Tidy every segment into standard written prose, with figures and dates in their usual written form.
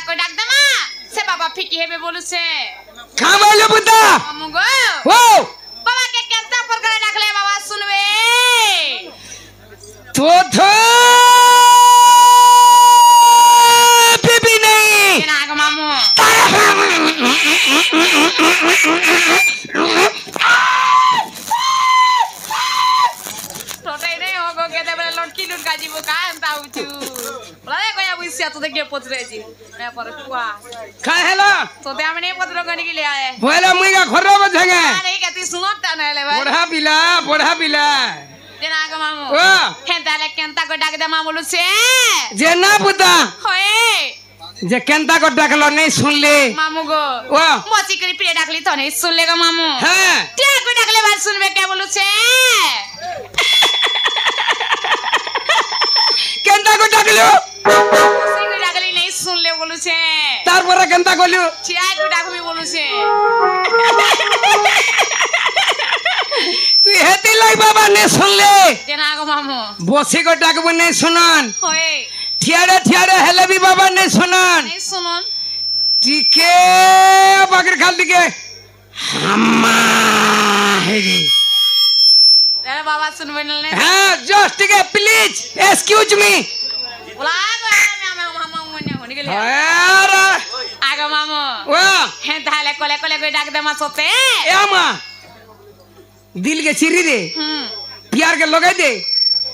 को डाक दे मां से बाबा फिकी हेबे बोलु से का बोले बुता मामू गो ओ बाबा के केंता पर करे डाकले बाबा सुनबे तो बीबी नहीं केना गो मामू छोटे नहीं होगो के दे बले लटकी लुटका जीवो का अंता उचू बोले कोया बुसिया तो देखे पचरे जी मैं पर कुआ का हेला तो ते हमने पत्र गनी के ले आए बोले मुई का खरो बझंगे नहीं कहती सुनो त नले भाई बुढ़ा बिला केना गो मामू ओ केंता ले केंता को डाक दे मामू से जे ना बुता होए जे केंता को डाकलो नहीं सुन ले मामू गो ओ मोची करी पिए डाकली तो नहीं सुन लेगा मामू हां क्या को डाकले बात सुनबे क्या बोलू छे केंता को डाकलो मोची को डाकली नहीं सुन ले बोलू छे तार पर केंता कोलु छिया को डाकबी बोलू छे तू हेती लाई बाबा ने सुन ले केना गो मामू बोसी को डाकबो नहीं सुनन होए थियारे हेले भी बाबा नहीं सुनन नहीं सुनन टिके बकर खाल दिके हम्मा हेरी अरे बाबा सुनबे नहीं हां जस्ट टिके प्लीज एक्सक्यूज मी बोला गो मामू मने होने के लिए अरे आगो मामू ओ हे ताले कोले कोले को डाक दे मा सोते ए अम्मा दिल के चिरी दे प्यार के लगाई दे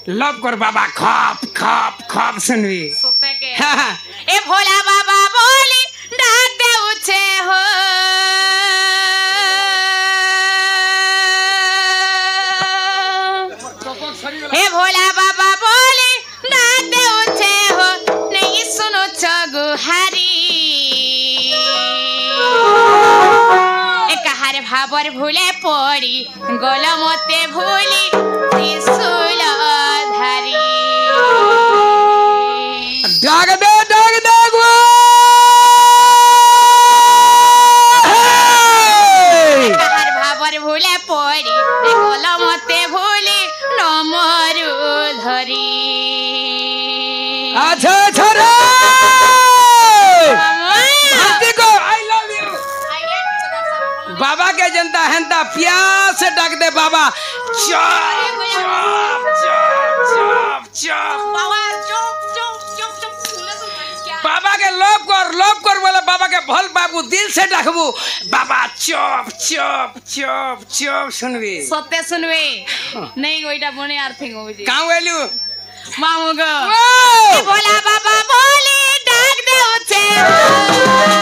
लव कर बाबा खप खप खप सुनवी सोते के हाँ। ए भोला बाबा बोली डाक दे उछे हो ए भोला बाबा बोली डाक दे उछे हो नहीं सुनो चगु हरी एक हारे भाबर भूले पड़ी गोल मते भूली त्रिशूल धारी डाग दे गो हर भाबर भूले पड़ी गोल मते भूली नमरु धरी अच्छा रे हाथी को आई लव यू बाबा के जनता हंता प्यार से डाक दे बाबा चुप बाबा के लोभ कर बोले बाबा के भल बाबू दिल से डाकबू बाबा चुप सुनबी सत्य सुनबे नहीं गोइटा बने आर्थिक हो जी काऊ एलू मामू गो ओ भोला बाबा बोली डाक दे उछे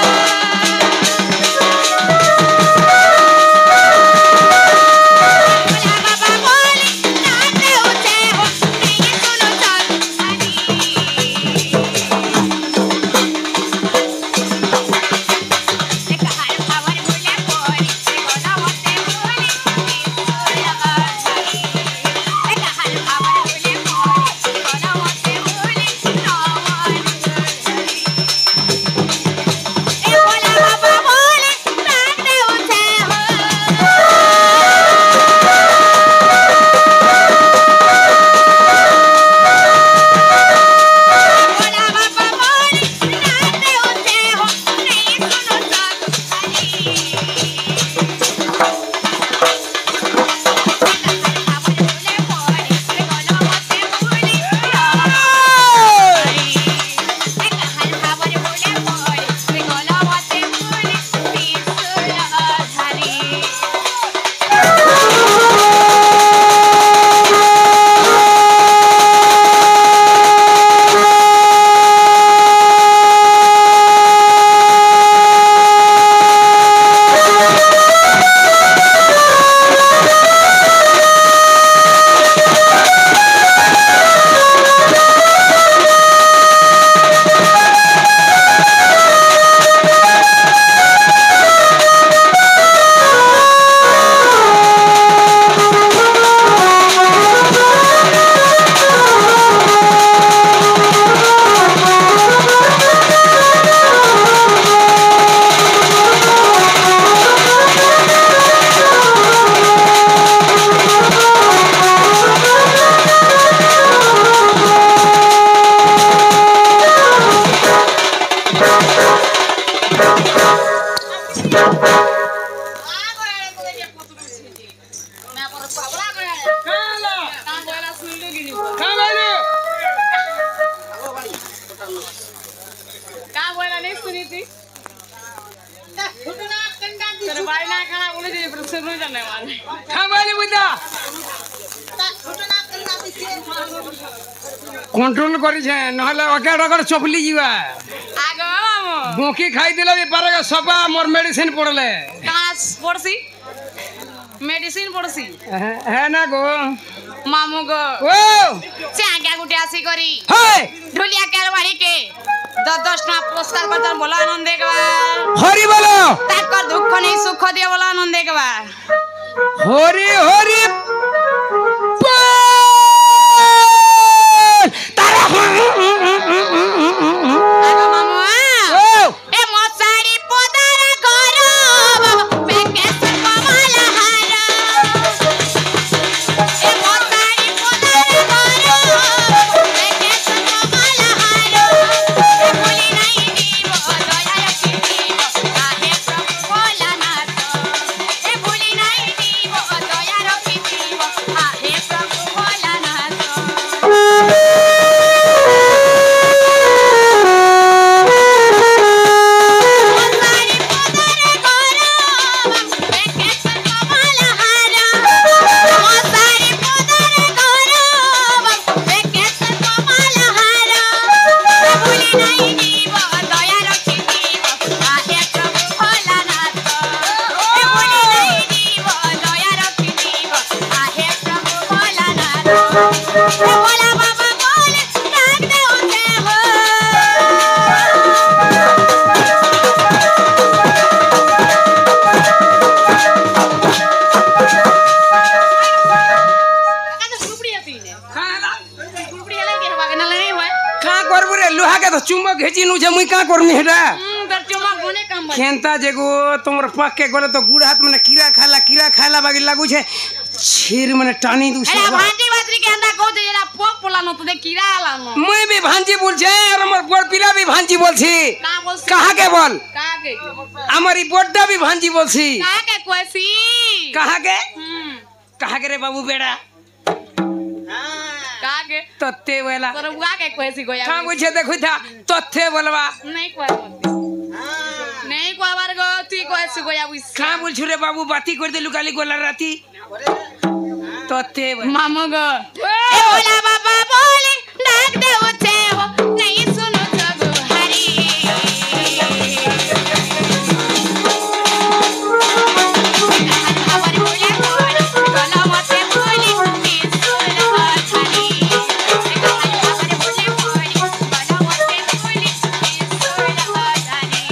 कंट्रोल करी नहले अकेडा चपली जीवा बोकी खाई दिला भी पारेगा सपा मोर मेडिसिन पड़ले पड़सी मेडिसिन पड़सी है ना गो मामू गो ओ से आज्ञा गुटे आसी करी हे ढोलिया केलवाड़ी के 10 ना पुरस्कार पर बोला आनंद देवा हरि बोलो ताकर दुख नहीं सुख दे बोला आनंद देवा हरि हरि आगो मामू ए मोसारी पोदार करो वेकेशन कमला हारा ए मोसारी पोदार करो वेकेशन कमला हारा ए बोली नहीं दीवो दया रखी दीवो काहे प्रभु बोला ना तो ए बोली नहीं दीवो दया रखी दीवो काहे प्रभु बोला ना तो चुम्बक घेची नु मुई का करमी हेडा तर चुम्बक बने काम बने केनता जेगो तुमर पक के गले तो गुड़ हाथ में कीड़ा खाला बागी लागू छे छीर मने टानी दू अरे भांजी बातरी के अंदर को जेरा पोक पोलानो तो दे कीड़ा आलानो मैं भी भांजी बोल छे और हमर बोल पिला भी भांजी बोल छी का बोल कहां के बोल का के हमारी बोड्डा भी भांजी बोल छी का के कोसी कहां के रे बाबू बेड़ा का के तत्ते वाला तोर बुआ के कोसी गोया का बुझे देखु था तत्ते बोलवा नहीं को बार गो ती कोसी गोया बुस का बोल छु रे बाबू बाती कर दे लुकाली गोला राती तत्ते मामू गो ए बोला बाबा बोले डाक दे उठे हो नहीं सुनो जगो हरी हमारी बोले बोले बोला मत बोले सुनो हरी हमारी बोले बोले बोला मत बोले सुनो हरी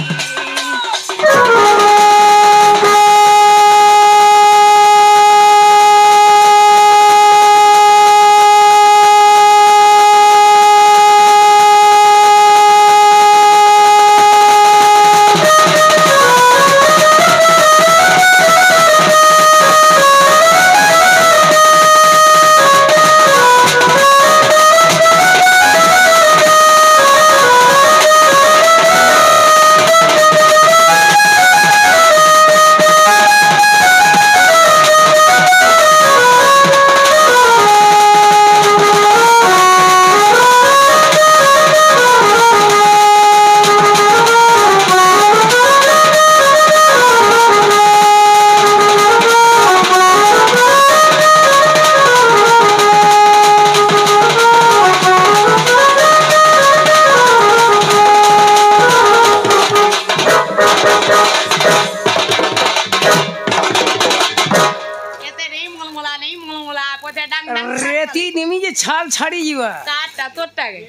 रेती निमी जे छाल छाड़ी जीवा काटा तोटा गे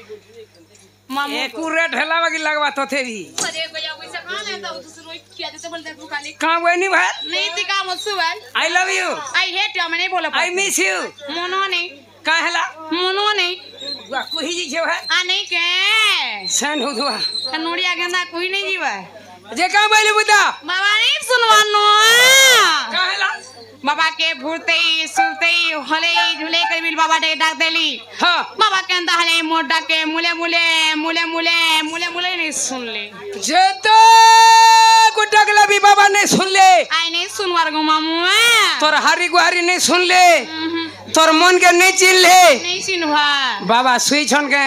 मामू एक्यूरेट हेला बाकी लगवा तोथे भी अरे गोया पैसा कहां लेता हूं दूसरो किया देते बोलते तू खाली का वनी भाई नहीं ती काम सुबह I love you I hate you मैं नहीं बोला आई मिस यू मोनो नहीं का हेला मोनो नहीं वा कोई जी छे है आ नहीं के सेंड हो दुआ नोड़िया गेंदा कोई नहीं जीवा जे का बोले बुदा बाबा नहीं सुनवानो काहेला बाबा के भूलते ही सुनते ही हले झूले कर बिल बाबा डे डाक देली हां बाबा के अंदर हले मोटा के मुले मुले मुले मुले मुले मुले नहीं सुन ले जे तो गुटकला भी बाबा ने सुन ले आई नहीं सुनवार गो मामू तोर हारी गुहारी नहीं सुन ले तोर मन के नहीं चिन ले नहीं सुनवा बाबा सुई छन के